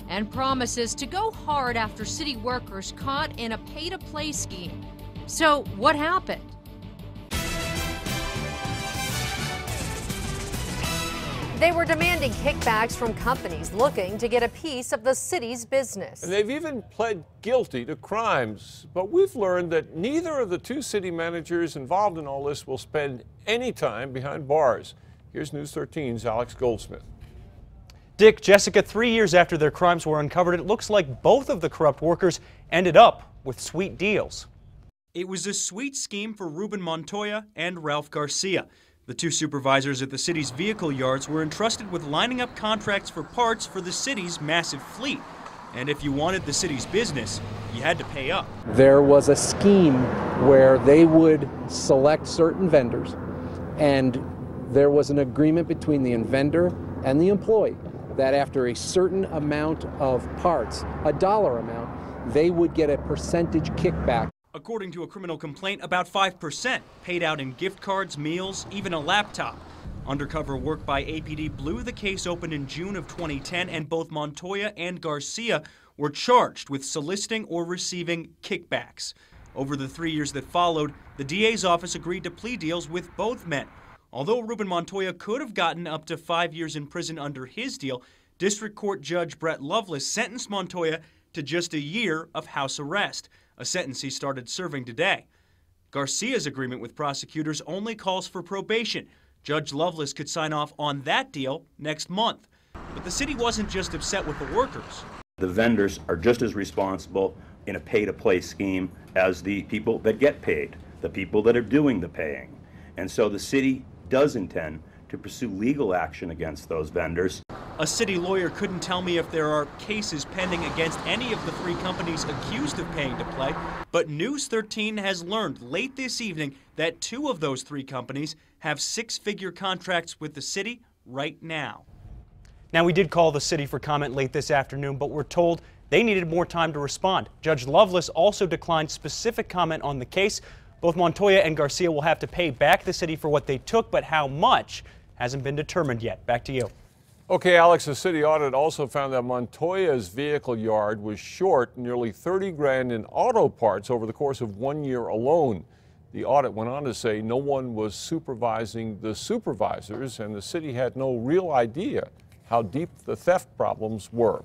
and promises to go hard after city workers caught in a pay-to-play scheme. So what happened? They were demanding kickbacks from companies looking to get a piece of the city's business. And they've even pled guilty to crimes. But we've learned that neither of the two city managers involved in all this will spend any time behind bars. Here's News 13's Alex Goldsmith. Dick, Jessica, 3 years after their crimes were uncovered, it looks like both of the corrupt workers ended up with sweet deals. It was a sweet scheme for Ruben Montoya and Ralph Garcia. The two supervisors at the city's vehicle yards were entrusted with lining up contracts for parts for the city's massive fleet. And if you wanted the city's business, you had to pay up. There was a scheme where they would select certain vendors, and there was an agreement between the vendor and the employee that after a certain amount of parts, a dollar amount, they would get a percentage kickback. According to a criminal complaint, about 5% paid out in gift cards, meals, even a laptop. Undercover work by APD blew the case open in June of 2010, and both Montoya and Garcia were charged with soliciting or receiving kickbacks. Over the 3 years that followed, the DA's office agreed to plea deals with both men. Although Ruben Montoya could have gotten up to 5 years in prison under his deal, District Court Judge Brett Loveless sentenced Montoya to just a year of house arrest, a sentence he started serving today. Garcia's agreement with prosecutors only calls for probation. Judge Loveless could sign off on that deal next month. But the city wasn't just upset with the workers. The vendors are just as responsible in a pay-to-play scheme as the people that get paid, the people that are doing the paying. And so the city does intend to pursue legal action against those vendors. A city lawyer couldn't tell me if there are cases pending against any of the three companies accused of paying to play, but News 13 has learned late this evening that two of those three companies have six-figure contracts with the city right now. Now, we did call the city for comment late this afternoon, but we're told they needed more time to respond. Judge Loveless also declined specific comment on the case. Both Montoya and Garcia will have to pay back the city for what they took, but how much hasn't been determined yet. Back to you. Okay, Alex, the city audit also found that Montoya's vehicle yard was short nearly 30 grand in auto parts over the course of 1 year alone. The audit went on to say no one was supervising the supervisors, and the city had no real idea how deep the theft problems were.